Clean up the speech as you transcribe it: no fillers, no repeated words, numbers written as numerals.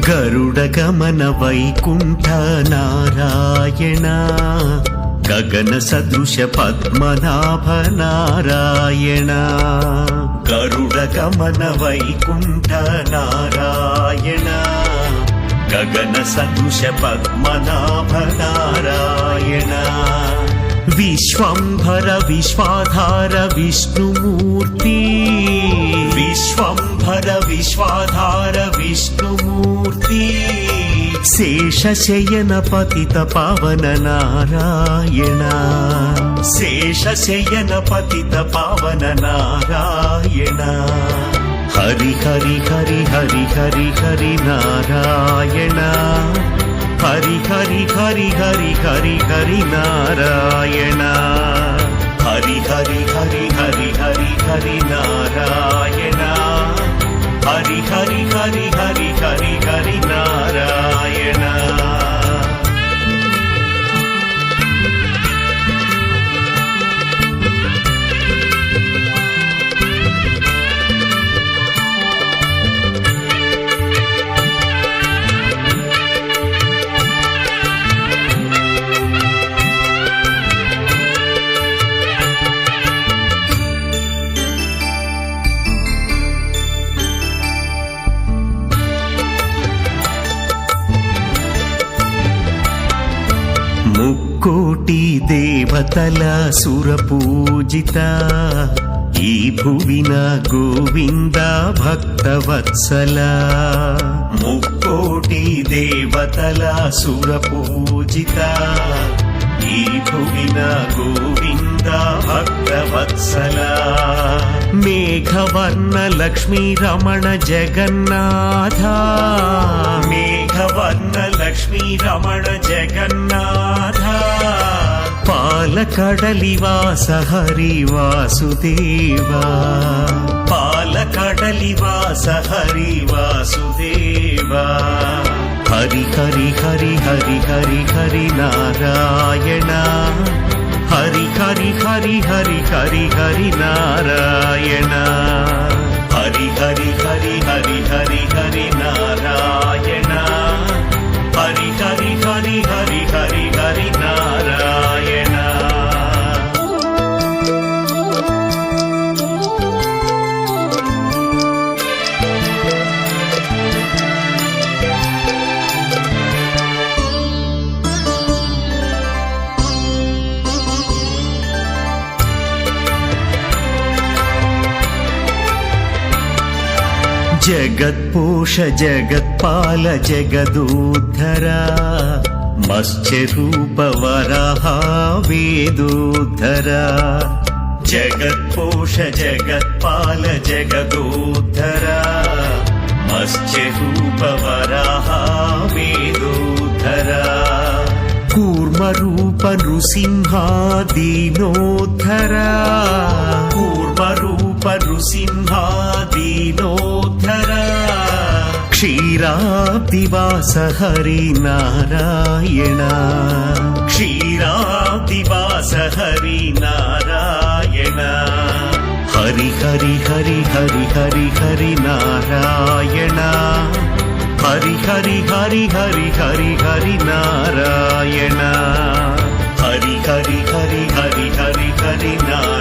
గరుడగమన వైకుంఠ నారాయణ గగన సదృశ పద్మనాభ నారాయణ గరుడగమన వైకుంఠ నారాయణ గగన సదృశ పద్మనాభ నారాయణ విశ్వంభర విశ్వాధార విష్ణుమూర్తి విశ్వంభర విశ్వాధార విష్ణుమూర్తి శేషశయన పతిత పవన నారాయణ శేషశయన పతిత పవన నారాయణ హరి హరి హరి హరి హరి హరి నారాయణ హరి హరి హరి హరి హరి హరి నారాయణ హరి హరి హరి హరి హరి హరి నారాయణ హరి హరి హరి హరి హరి హరి నారాయణ ముక్కోటి దేవతల సురపూజిత ఈ భువిన గోవింద భక్తవత్సల ముక్కోటి దేవతల సురపూజిత ఈ భువిన గోవింద భక్తవత్సల మేఘవర్ణ లక్ష్మీ రమణ జగన్నాథ మేఘవర్ణ లక్ష్మీ రమణ జగన్నాథ పాలకడలివాస హరి వాసుదేవా పాలకడలివాస హరి వాసుదేవా హరి హరి హరి హరి హరి హరి నారాయణ హరి హరి హరి హరి హరి హరి నారాయణ హరి హరి హరి హరి హరి హరి నారాయణ హరి హరి హరి హరి హరి హరి నారాయణ జగత్పోష జగత్పాల జగదోద్ధర మత్స్యరూప వరాహ వేదోద్ధర జగత్పోష జగత్పాల జగదోద్ధర మత్స్యరూప వరాహ వేదోద్ధర కూర్మరూప నృసింహ దీనోద్ధర కూర్మరూప నృసింహ దీనోద్ధర క్షీరాబ్దివాస హరి నారాయణ క్షీరాబ్దివాస హరి నారాయణ హరి హరి హరి హరి హరి హరి నారాయణ హరి హరి హరి హరి హరి హరి నారాయణ హరి హరి హరి హరి హరి హరి నారాయణ